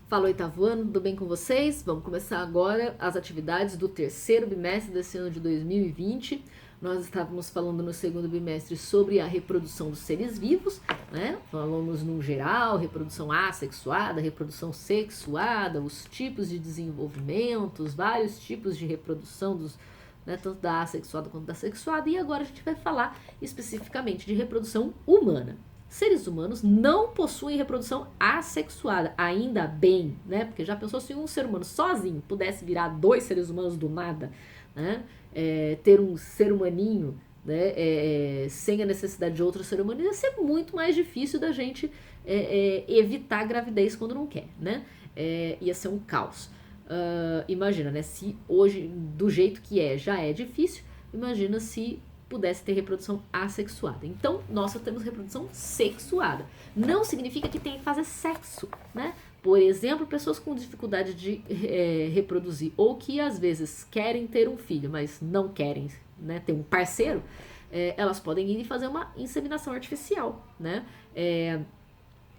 Fala, oitavo ano, tudo bem com vocês? Vamos começar agora as atividades do terceiro bimestre desse ano de 2020. Nós estávamos falando no segundo bimestre sobre a reprodução dos seres vivos, né? Falamos no geral, reprodução assexuada, reprodução sexuada, os tipos de desenvolvimento, os vários tipos de reprodução dos, né, tanto da assexuada quanto da sexuada, e agora a gente vai falar especificamente de reprodução humana. Seres humanos não possuem reprodução assexuada, ainda bem, né? Porque já pensou se um ser humano sozinho pudesse virar dois seres humanos do nada, né? Ter um ser humaninho, né? Sem a necessidade de outro ser humano, ia ser muito mais difícil da gente evitar a gravidez quando não quer, né? Ia ser um caos. Imagina, né? Se hoje, do jeito que já é difícil, imagina se pudesse ter reprodução assexuada. Então, nós só temos reprodução sexuada. Não significa que tem que fazer sexo, né? Por exemplo, pessoas com dificuldade de reproduzir ou que às vezes querem ter um filho, mas não querem, né, ter um parceiro, elas podem ir e fazer uma inseminação artificial, né?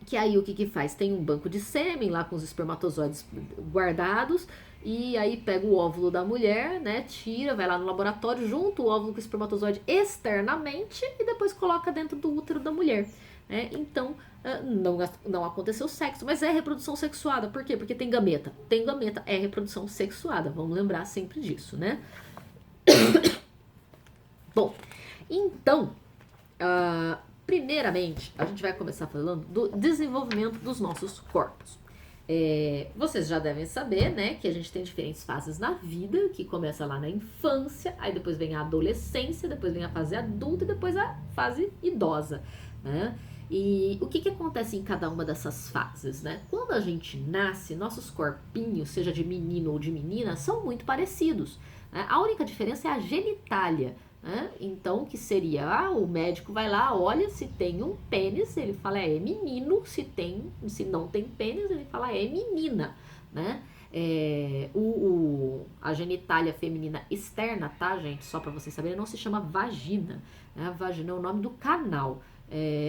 Que aí o que faz? Tem um banco de sêmen lá com os espermatozoides guardados, e aí pega o óvulo da mulher, né, tira, vai lá no laboratório, junta o óvulo com o espermatozoide externamente e depois coloca dentro do útero da mulher, né? Então, não aconteceu sexo, mas é reprodução sexuada. Por quê? Porque tem gameta. Tem gameta, é reprodução sexuada. Vamos lembrar sempre disso, né? Bom, então, primeiramente, a gente vai começar falando do desenvolvimento dos nossos corpos. Vocês já devem saber, né, que a gente tem diferentes fases na vida, que começa lá na infância, aí depois vem a adolescência, depois vem a fase adulta e depois a fase idosa, né? E o que acontece em cada uma dessas fases, né? Quando a gente nasce, nossos corpinhos, seja de menino ou de menina, são muito parecidos, né? A única diferença é a genitália. Então, que seria, o médico vai lá, olha se tem um pênis, ele fala é menino, se não tem pênis, ele fala é menina, né? A genitália feminina externa, tá, gente? Só pra vocês saberem, não se chama vagina, né? Vagina é o nome do canal.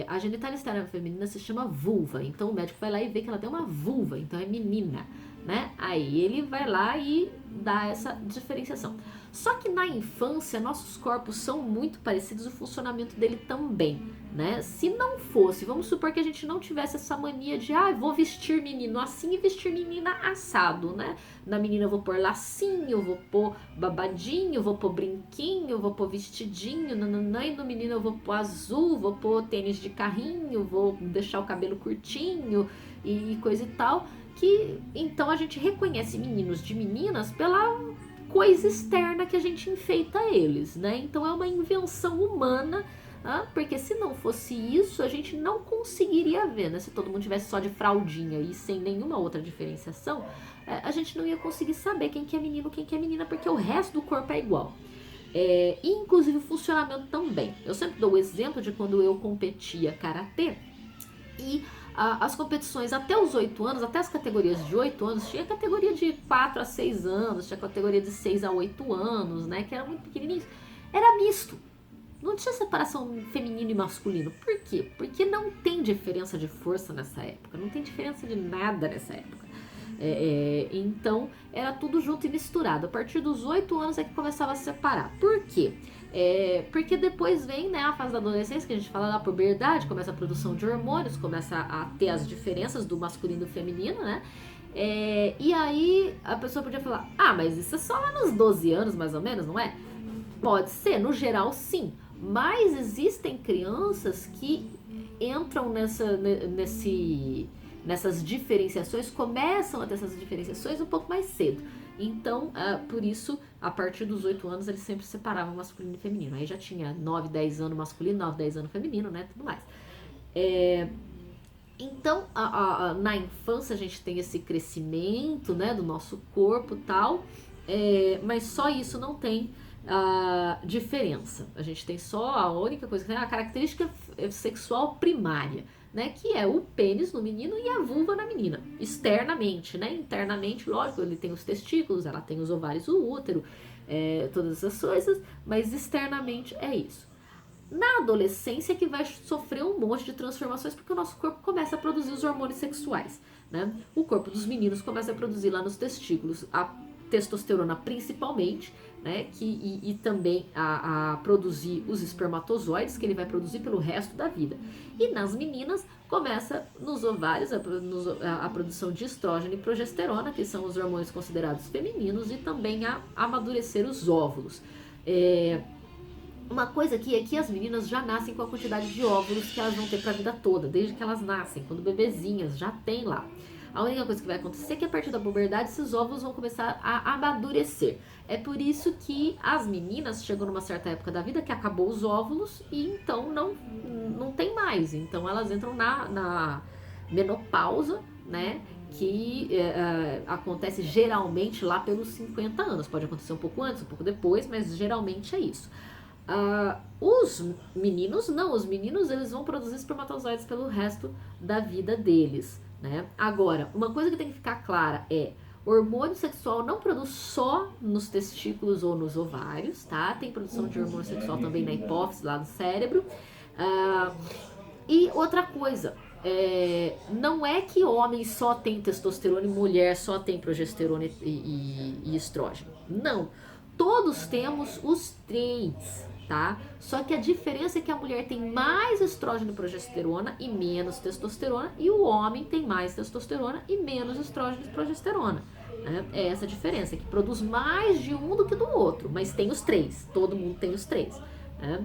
A genitália externa feminina se chama vulva, então o médico vai lá e vê que ela tem uma vulva, então é menina, né? Aí ele vai lá e dá essa diferenciação. Só que na infância, nossos corpos são muito parecidos, o funcionamento dele também, né? Se não fosse, vamos supor que a gente não tivesse essa mania de, vou vestir menino assim e vestir menina assado, né? Na menina eu vou pôr lacinho, vou pôr babadinho, vou pôr brinquinho, vou pôr vestidinho, nananã, e no menino eu vou pôr azul, vou pôr tênis de carrinho, vou deixar o cabelo curtinho e coisa e tal, que então a gente reconhece meninos de meninas pela coisa externa que a gente enfeita eles, né? Então é uma invenção humana, porque se não fosse isso, a gente não conseguiria ver, né? Se todo mundo tivesse só de fraldinha e sem nenhuma outra diferenciação, a gente não ia conseguir saber quem que é menino, quem que é menina, porque o resto do corpo é igual. Inclusive o funcionamento também. Eu sempre dou o exemplo de quando eu competia karatê e as competições até os 8 anos, até as categorias de 8 anos, tinha categoria de 4 a 6 anos, tinha categoria de 6 a 8 anos, né, que era muito pequenininho. Era misto. Não tinha separação feminino e masculino. Por quê? Porque não tem diferença de força nessa época, não tem diferença de nada nessa época. Então, era tudo junto e misturado. A partir dos 8 anos é que começava a separar. Por quê? Porque depois vem, né, a fase da adolescência, que a gente fala da puberdade, começa a produção de hormônios, começa a ter as diferenças do masculino e do feminino, né? E aí a pessoa podia falar, mas isso é só lá nos 12 anos, mais ou menos, não é? Pode ser, no geral sim, mas existem crianças que entram nessas diferenciações, começam a ter essas diferenciações um pouco mais cedo. Então, por isso, a partir dos 8 anos, eles sempre separavam masculino e feminino. Aí já tinha 9, 10 anos masculino, 9, 10 anos feminino, né? Tudo mais. Então, na infância, a gente tem esse crescimento, né, do nosso corpo e tal, mas só isso não tem diferença. A gente tem só a única coisa que tem a característica sexual primária, né, que é o pênis no menino e a vulva na menina, externamente, né? Internamente, lógico, ele tem os testículos, ela tem os ovários, o útero, todas essas coisas, mas externamente é isso. Na adolescência que vai sofrer um monte de transformações porque o nosso corpo começa a produzir os hormônios sexuais, né? O corpo dos meninos começa a produzir lá nos testículos a testosterona principalmente, né? E também a produzir os espermatozoides, que ele vai produzir pelo resto da vida. E nas meninas começa nos ovários a produção de estrógeno e progesterona, que são os hormônios considerados femininos, e também a amadurecer os óvulos. Uma coisa aqui é que as meninas já nascem com a quantidade de óvulos que elas vão ter para a vida toda, desde que elas nascem, quando bebezinhas, já tem lá. A única coisa que vai acontecer é que a partir da puberdade esses óvulos vão começar a amadurecer. É por isso que as meninas chegam numa certa época da vida que acabou os óvulos e então não tem mais. Então elas entram na menopausa, né? Que acontece geralmente lá pelos 50 anos. Pode acontecer um pouco antes, um pouco depois, mas geralmente é isso. Os meninos não, os meninos eles vão produzir espermatozoides pelo resto da vida deles, né? Agora, uma coisa que tem que ficar clara é: o hormônio sexual não produz só nos testículos ou nos ovários, tá? Tem produção de hormônio sexual também na hipófise, lá no cérebro. E outra coisa, não é que homem só tem testosterona e mulher só tem progesterona e estrógeno. Não, todos temos os três, tá? Só que a diferença é que a mulher tem mais estrógeno e progesterona e menos testosterona, e o homem tem mais testosterona e menos estrógeno e progesterona. Né? É essa a diferença, que produz mais de um do que do outro, mas tem os três, todo mundo tem os três. Né?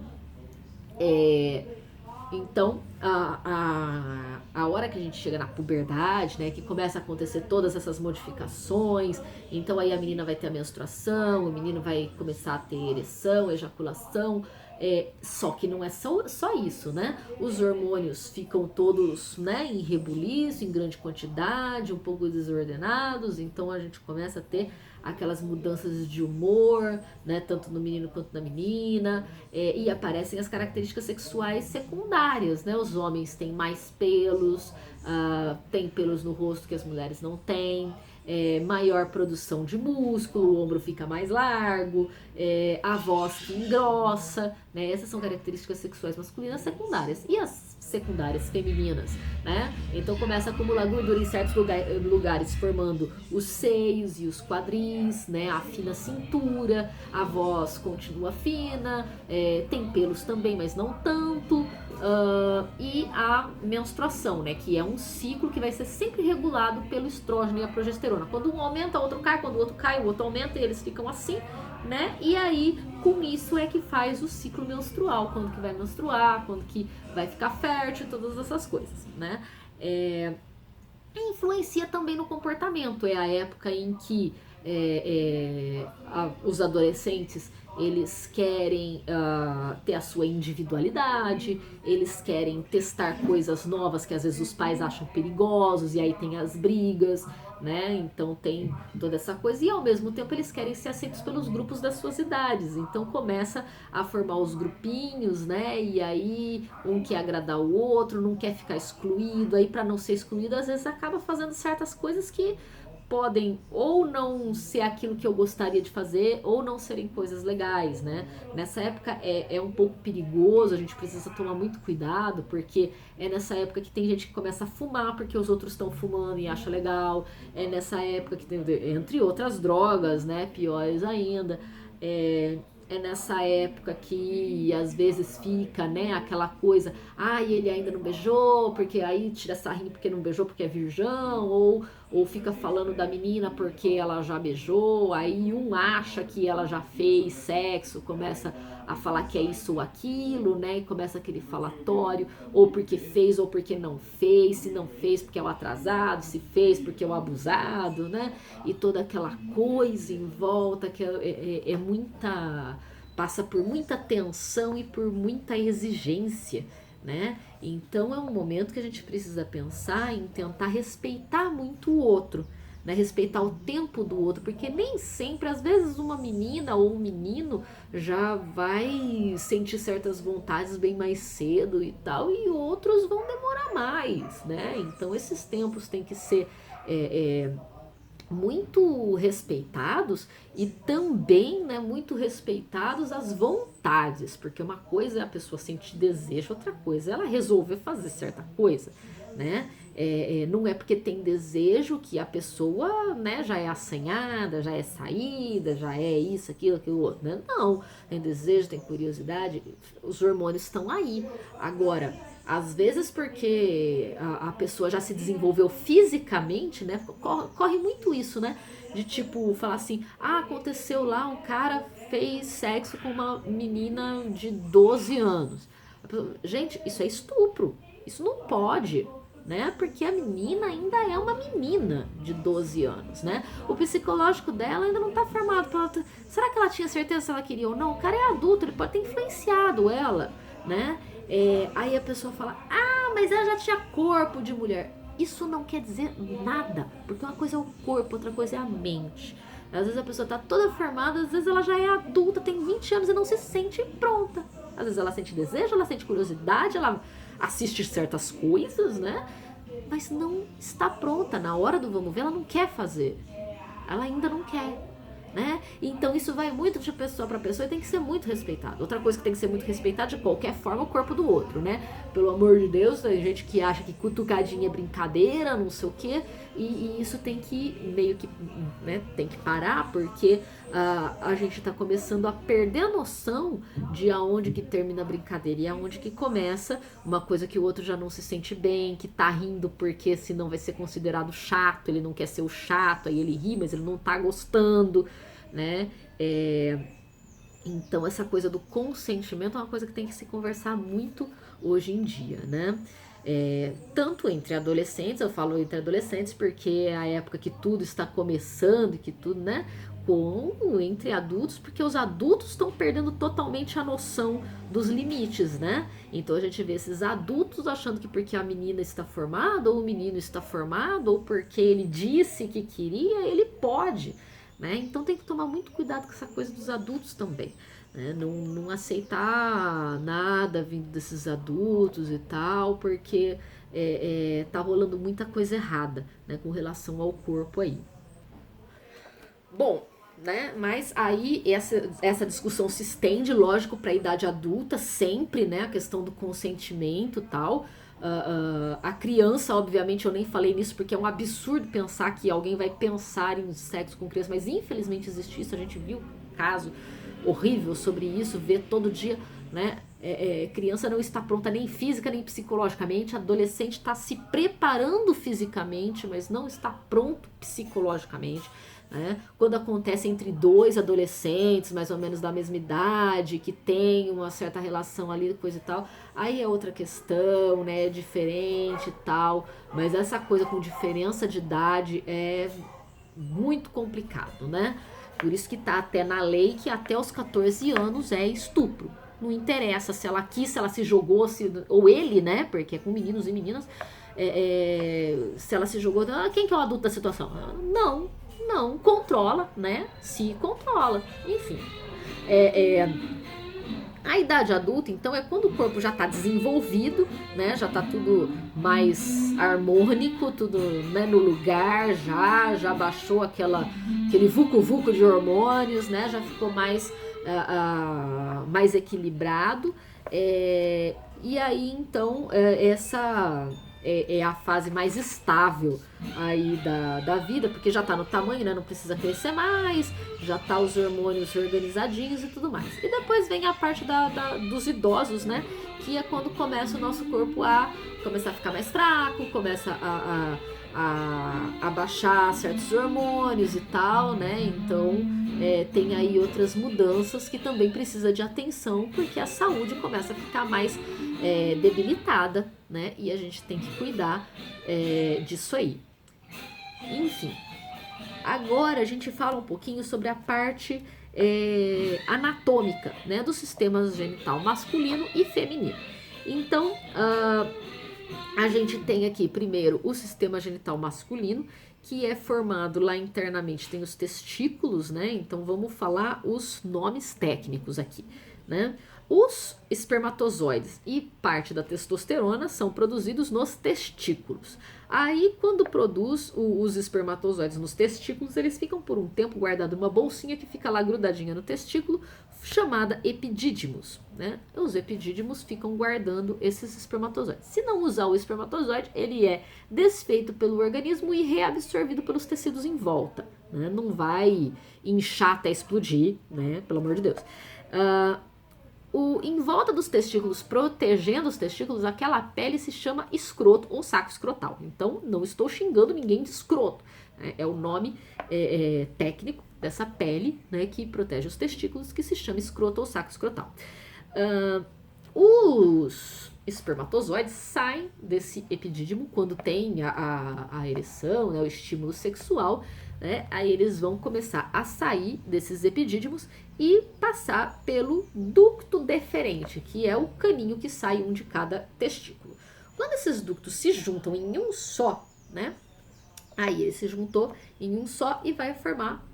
Então, a hora que a gente chega na puberdade, né, que começa a acontecer todas essas modificações, então aí a menina vai ter a menstruação, o menino vai começar a ter ereção, ejaculação, só que não é só isso, né? Os hormônios ficam todos, né, em rebuliço, em grande quantidade, um pouco desordenados, então a gente começa a ter aquelas mudanças de humor, né, tanto no menino quanto na menina, e aparecem as características sexuais secundárias, né? Os homens têm mais pelos, têm pelos no rosto que as mulheres não têm, maior produção de músculo, o ombro fica mais largo, a voz que engrossa, né? Essas são características sexuais masculinas secundárias. E as secundárias femininas, né? Então começa a acumular gordura em certos lugares, formando os seios e os quadris, né? A fina cintura, a voz continua fina, tem pelos também, mas não tanto. E a menstruação, né? Que é um ciclo que vai ser sempre regulado pelo estrógeno e a progesterona. Quando um aumenta, o outro cai, quando o outro cai, o outro aumenta, e eles ficam assim, né? E aí, com isso é que faz o ciclo menstrual, quando que vai menstruar, quando que vai ficar fértil, todas essas coisas, né? Influencia também no comportamento, é a época em que os adolescentes eles querem ter a sua individualidade, eles querem testar coisas novas que às vezes os pais acham perigosos, e aí tem as brigas, né? Então tem toda essa coisa, e ao mesmo tempo eles querem ser aceitos pelos grupos das suas idades, então começa a formar os grupinhos, né? E aí um quer agradar o outro, não quer ficar excluído, aí para não ser excluído às vezes acaba fazendo certas coisas que podem ou não ser aquilo que eu gostaria de fazer, ou não serem coisas legais, né? Nessa época é um pouco perigoso, a gente precisa tomar muito cuidado, porque é nessa época que tem gente que começa a fumar porque os outros estão fumando e acha legal, é nessa época que tem, entre outras drogas, né, piores ainda, é nessa época que às vezes fica, né, aquela coisa, ele ainda não beijou, porque aí tira sarrinho porque não beijou porque é virgão, ou fica falando da menina porque ela já beijou, aí um acha que ela já fez sexo, começa a falar que é isso ou aquilo, né, e começa aquele falatório, ou porque fez ou porque não fez, se não fez porque é o atrasado, se fez porque é o abusado, né, e toda aquela coisa em volta que é muita, passa por muita tensão e por muita exigência, né? Então é um momento que a gente precisa pensar em tentar respeitar muito o outro, né? Respeitar o tempo do outro, porque nem sempre, às vezes uma menina ou um menino já vai sentir certas vontades bem mais cedo e tal, e outros vão demorar mais, né? Então esses tempos têm que ser muito respeitados, e também, né, muito respeitados as vontades, porque uma coisa é a pessoa sentir desejo, outra coisa é ela resolver fazer certa coisa, né? Não é porque tem desejo que a pessoa, né, já é assanhada, já é saída, já é isso, aquilo outro, né? Não, tem desejo, tem curiosidade, os hormônios estão aí. Agora, às vezes porque a pessoa já se desenvolveu fisicamente, né? Corre muito isso, né? De tipo, falar assim, aconteceu lá, um cara fez sexo com uma menina de 12 anos. Gente, isso é estupro. Isso não pode, né? Porque a menina ainda é uma menina de 12 anos, né? O psicológico dela ainda não tá formado. Será que ela tinha certeza se ela queria ou não? O cara é adulto, ele pode ter influenciado ela, né? Aí a pessoa fala, mas ela já tinha corpo de mulher. Isso não quer dizer nada, porque uma coisa é o corpo, outra coisa é a mente. Às vezes a pessoa tá toda formada, às vezes ela já é adulta, tem 20 anos e não se sente pronta. Às vezes ela sente desejo, ela sente curiosidade, ela assiste certas coisas, né? Mas não está pronta. Na hora do vamos ver, ela não quer fazer. Ela ainda não quer, né? Então isso vai muito de pessoa para pessoa e tem que ser muito respeitado. Outra coisa que tem que ser muito respeitada de qualquer forma é o corpo do outro, né? Pelo amor de Deus, tem gente que acha que cutucadinha é brincadeira, não sei o quê, e isso tem que meio que, né, tem que parar, porque a gente tá começando a perder a noção de aonde que termina a brincadeira e aonde que começa uma coisa que o outro já não se sente bem, que tá rindo porque senão vai ser considerado chato, ele não quer ser o chato, aí ele ri, mas ele não tá gostando, né? Então essa coisa do consentimento é uma coisa que tem que se conversar muito hoje em dia, né? Tanto entre adolescentes, eu falo entre adolescentes porque é a época que tudo está começando e que tudo, né? Como entre adultos, porque os adultos estão perdendo totalmente a noção dos limites, né? Então a gente vê esses adultos achando que porque a menina está formada, ou o menino está formado, ou porque ele disse que queria, ele pode, né? Então tem que tomar muito cuidado com essa coisa dos adultos também, né? Não aceitar nada vindo desses adultos e tal, porque tá rolando muita coisa errada, né, com relação ao corpo aí. Bom, né? Mas aí essa discussão se estende, lógico, para a idade adulta, sempre, né? A questão do consentimento e tal. A criança, obviamente, eu nem falei nisso porque é um absurdo pensar que alguém vai pensar em sexo com criança, mas infelizmente existe isso, a gente viu um caso horrível sobre isso, vê todo dia, né? Criança não está pronta nem física nem psicologicamente, adolescente está se preparando fisicamente, mas não está pronto psicologicamente. Né? Quando acontece entre dois adolescentes, mais ou menos da mesma idade, que tem uma certa relação ali, coisa e tal, aí é outra questão, né? É diferente e tal, mas essa coisa com diferença de idade é muito complicado, né? Por isso que tá até na lei que até os 14 anos é estupro. Não interessa se ela quis, se ela se jogou, ou ele, né? Porque é com meninos e meninas. Se ela se jogou, quem que é o adulto da situação? Não, controla, né? Se controla. Enfim. A idade adulta, então, é quando o corpo já está desenvolvido, né? Já está tudo mais harmônico, tudo, né, no lugar, já baixou aquele vucu-vucu de hormônios, né? Já ficou mais equilibrado. E aí, então, essa é a fase mais estável aí da vida, porque já tá no tamanho, né? Não precisa crescer mais, já tá os hormônios organizadinhos e tudo mais. E depois vem a parte dos idosos, né? Que é quando começa o nosso corpo a começar a ficar mais fraco, começa a baixar certos hormônios e tal, né? Então tem aí outras mudanças que também precisa de atenção, porque a saúde começa a ficar mais debilitada, né? E a gente tem que cuidar disso aí. Enfim, agora a gente fala um pouquinho sobre a parte anatômica, né, do sistema genital masculino e feminino. Então, a gente tem aqui primeiro o sistema genital masculino, que é formado lá internamente, tem os testículos, né? Então vamos falar os nomes técnicos aqui, né? Os espermatozoides e parte da testosterona são produzidos nos testículos. Aí, quando produz os espermatozoides nos testículos, eles ficam por um tempo guardados numa bolsinha que fica lá grudadinha no testículo, chamada epidídimos, né? Os epidídimos ficam guardando esses espermatozoides. Se não usar o espermatozoide, ele é desfeito pelo organismo e reabsorvido pelos tecidos em volta, né? Não vai inchar até explodir, né? Pelo amor de Deus. Em volta dos testículos, protegendo os testículos, aquela pele se chama escroto ou saco escrotal. Então, não estou xingando ninguém de escroto. É o nome técnico dessa pele, né, que protege os testículos, que se chama escroto ou saco escrotal. Os espermatozoides saem desse epidídimo quando tem a ereção, né, o estímulo sexual, né, aí eles vão começar a sair desses epidídimos e passar pelo ducto deferente, que é o caninho que sai um de cada testículo. Quando esses ductos se juntam em um só, né, aí ele se juntou em um só e vai formar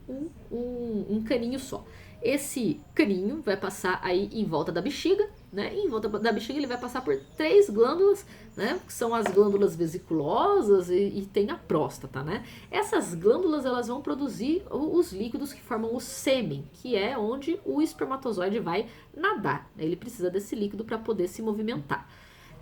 um caninho só. Esse caninho vai passar aí em volta da bexiga, né? E em volta da bexiga ele vai passar por 3 glândulas, né? Que são as glândulas vesiculosas e tem a próstata, né? Essas glândulas, elas vão produzir os líquidos que formam o sêmen, que é onde o espermatozoide vai nadar. Ele precisa desse líquido para poder se movimentar.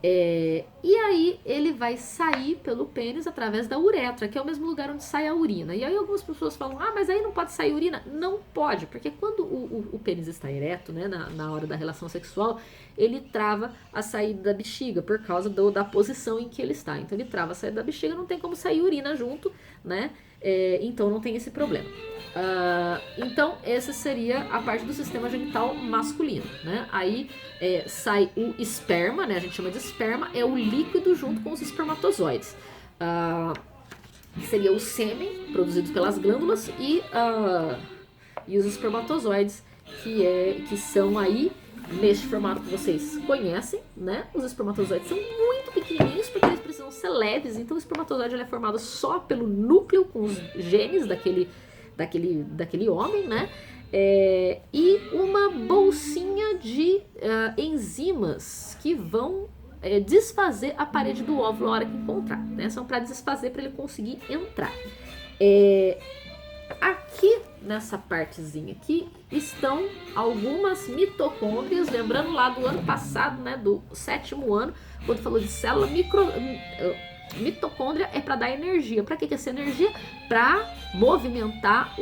E aí ele vai sair pelo pênis através da uretra, que é o mesmo lugar onde sai a urina. E aí algumas pessoas falam, mas aí não pode sair urina? Não pode, porque quando o pênis está ereto, né, na hora da relação sexual, ele trava a saída da bexiga por causa da posição em que ele está. Então ele trava a saída da bexiga, não tem como sair urina junto, né? Então não tem esse problema. Então essa seria a parte do sistema genital masculino, né? Aí sai o esperma, né? A gente chama de esperma, é o líquido junto com os espermatozoides. Seria o sêmen produzido pelas glândulas e os espermatozoides que são aí neste formato que vocês conhecem, né? Os espermatozoides são muito pequenininhos porque eles precisam ser leves, então o espermatozoide ele é formado só pelo núcleo com os genes daquele homem, né? E uma bolsinha de enzimas que vão desfazer a parede do óvulo na hora que encontrar, né? São para desfazer, para ele conseguir entrar. Aqui nessa partezinha aqui estão algumas mitocôndrias, lembrando lá do ano passado, né, do 7º ano, quando falou de célula mitocôndria é para dar energia. Para que essa energia? Para movimentar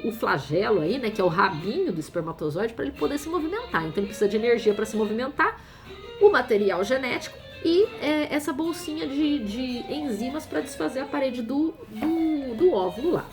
o flagelo aí, né, que é o rabinho do espermatozoide, para ele poder se movimentar. Então ele precisa de energia para se movimentar, o material genético e essa bolsinha de enzimas para desfazer a parede do óvulo lá.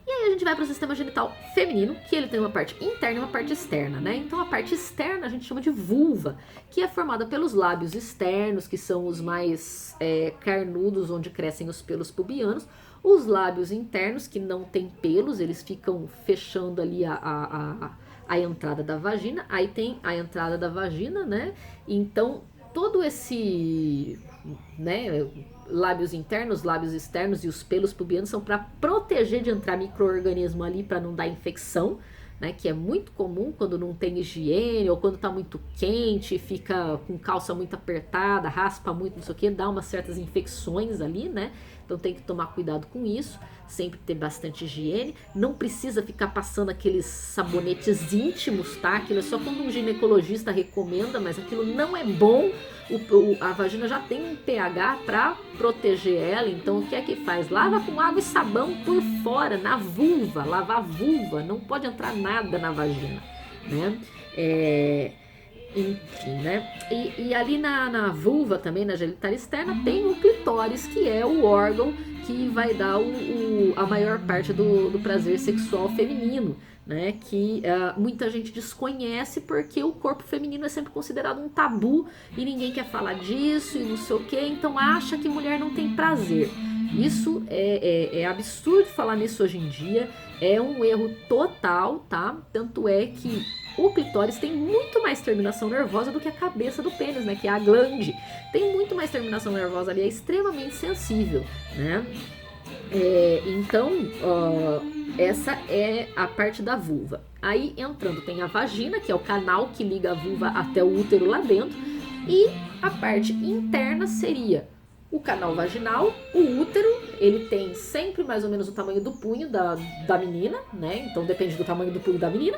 E aí a gente vai para o sistema genital feminino, que ele tem uma parte interna e uma parte externa, né? Então a parte externa a gente chama de vulva, que é formada pelos lábios externos, que são os mais carnudos, onde crescem os pelos pubianos. Os lábios internos, que não tem pelos, eles ficam fechando ali a entrada da vagina. Aí tem a entrada da vagina, né? Então todo esse, né, lábios internos, lábios externos e os pelos pubianos são para proteger de entrar micro-organismo ali para não dar infecção, né, que é muito comum quando não tem higiene ou quando tá muito quente, fica com calça muito apertada, raspa muito, não sei o que, dá umas certas infecções ali, né? Então tem que tomar cuidado com isso, sempre ter bastante higiene, não precisa ficar passando aqueles sabonetes íntimos, tá? Aquilo é só quando um ginecologista recomenda, mas aquilo não é bom. A vagina já tem um pH para proteger ela, então o que é que faz? Lava com água e sabão por fora, na vulva, lavar a vulva, não pode entrar nada na vagina, né? Enfim, né? E ali na vulva também, na genitália externa, tem o clitóris, que é o órgão que vai dar a maior parte do prazer sexual feminino, né? Que muita gente desconhece porque o corpo feminino é sempre considerado um tabu e ninguém quer falar disso e não sei o que, então acha que mulher não tem prazer. Isso é absurdo falar nisso hoje em dia, é um erro total, tá? Tanto é que o clitóris tem muito mais terminação nervosa do que a cabeça do pênis, né? Que é a glande. Tem muito mais terminação nervosa ali, é extremamente sensível, né? Então, essa é a parte da vulva. Aí entrando tem a vagina, que é o canal que liga a vulva até o útero lá dentro. E a parte interna seria o canal vaginal, o útero. Ele tem sempre mais ou menos o tamanho do punho da menina, né? Então depende do tamanho do punho da menina.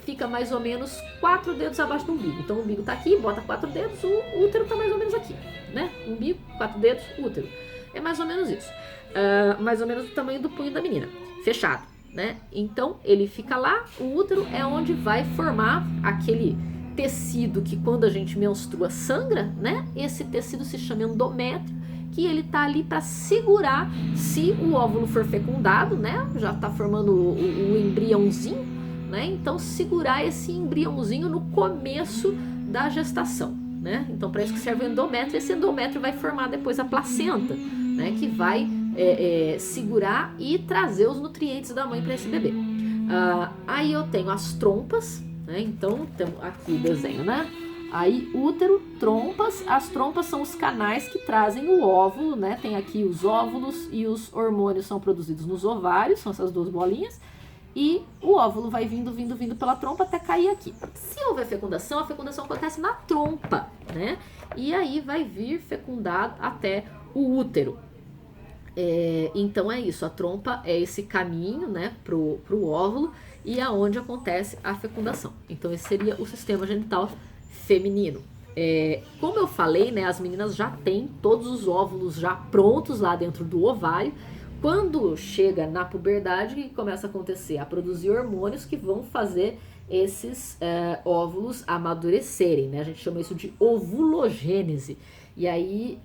Fica mais ou menos 4 dedos abaixo do umbigo. Então o umbigo tá aqui, bota 4 dedos, o útero tá mais ou menos aqui, né? Umbigo, 4 dedos, útero. É mais ou menos isso. Mais ou menos o tamanho do punho da menina, fechado, né? Então ele fica lá, o útero é onde vai formar aquele tecido que quando a gente menstrua sangra, né? Esse tecido se chama endométrio, que ele tá ali para segurar se o óvulo for fecundado, né? Já tá formando o embriãozinho, né? Então segurar esse embriãozinho no começo da gestação, né? Então para isso que serve o endométrio. Esse endométrio vai formar depois a placenta, né? Que vai segurar e trazer os nutrientes da mãe para esse bebê. Aí eu tenho as trompas, né? Então temos aqui o desenho, né? Aí útero, trompas. As trompas são os canais que trazem o óvulo, né? Tem aqui os óvulos e os hormônios são produzidos nos ovários, são essas duas bolinhas. E o óvulo vai vindo pela trompa até cair aqui. Se houver fecundação, a fecundação acontece na trompa, né? E aí vai vir fecundado até o útero. Então é isso, a trompa é esse caminho, né, pro óvulo e aonde acontece a fecundação. Então esse seria o sistema genital feminino. Como eu falei, né, as meninas já têm todos os óvulos já prontos lá dentro do ovário. Quando chega na puberdade, o que começa a acontecer? A produzir hormônios que vão fazer esses óvulos amadurecerem, né? A gente chama isso de ovulogênese. E aí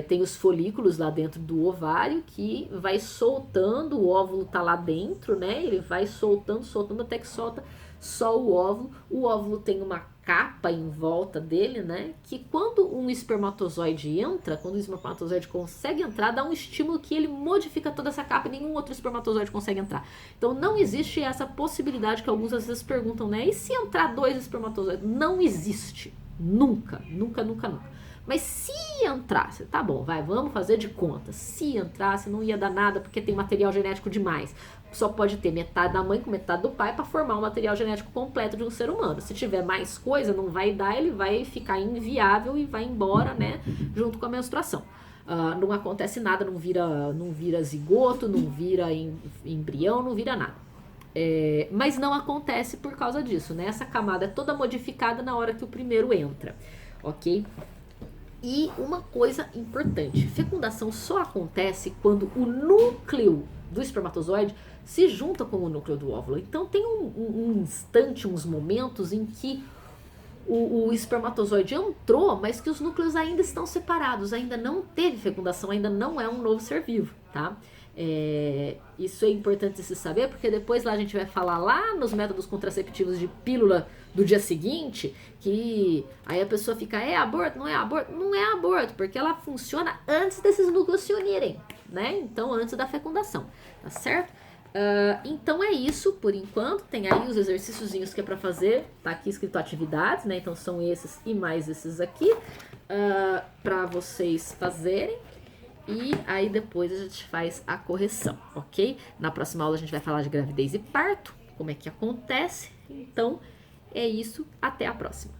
tem os folículos lá dentro do ovário que vai soltando, o óvulo tá lá dentro, né? Ele vai soltando até que solta só o óvulo. O óvulo tem uma capa em volta dele, né? Que quando um espermatozoide entra, quando o espermatozoide consegue entrar, dá um estímulo que ele modifica toda essa capa e nenhum outro espermatozoide consegue entrar. Então não existe essa possibilidade que alguns às vezes perguntam, né? E se entrar 2 espermatozoides? Não existe. Nunca. Mas se entrasse, tá bom, vamos fazer de conta. Se entrasse, não ia dar nada porque tem material genético demais. Só pode ter metade da mãe com metade do pai para formar um material genético completo de um ser humano. Se tiver mais coisa, não vai dar, ele vai ficar inviável e vai embora, né, junto com a menstruação. Não acontece nada, não vira zigoto, não vira embrião, não vira nada. Mas não acontece por causa disso, né? Essa camada é toda modificada na hora que o primeiro entra, ok? E uma coisa importante, fecundação só acontece quando o núcleo do espermatozoide se junta com o núcleo do óvulo. Então tem um instante, uns momentos em que o espermatozoide entrou, mas que os núcleos ainda estão separados, ainda não teve fecundação, ainda não é um novo ser vivo, tá? Isso é importante se saber, porque depois lá a gente vai falar lá nos métodos contraceptivos de pílula do dia seguinte, que aí a pessoa fica, é aborto? Não é aborto? Não é aborto, porque ela funciona antes desses núcleos se unirem, né? Então antes da fecundação, tá certo? Então é isso por enquanto. Tem aí os exercíciozinhos que é pra fazer, tá aqui escrito atividades, né? Então são esses e mais esses aqui pra vocês fazerem. E aí depois a gente faz a correção, ok? Na próxima aula a gente vai falar de gravidez e parto, como é que acontece. Então é isso, até a próxima.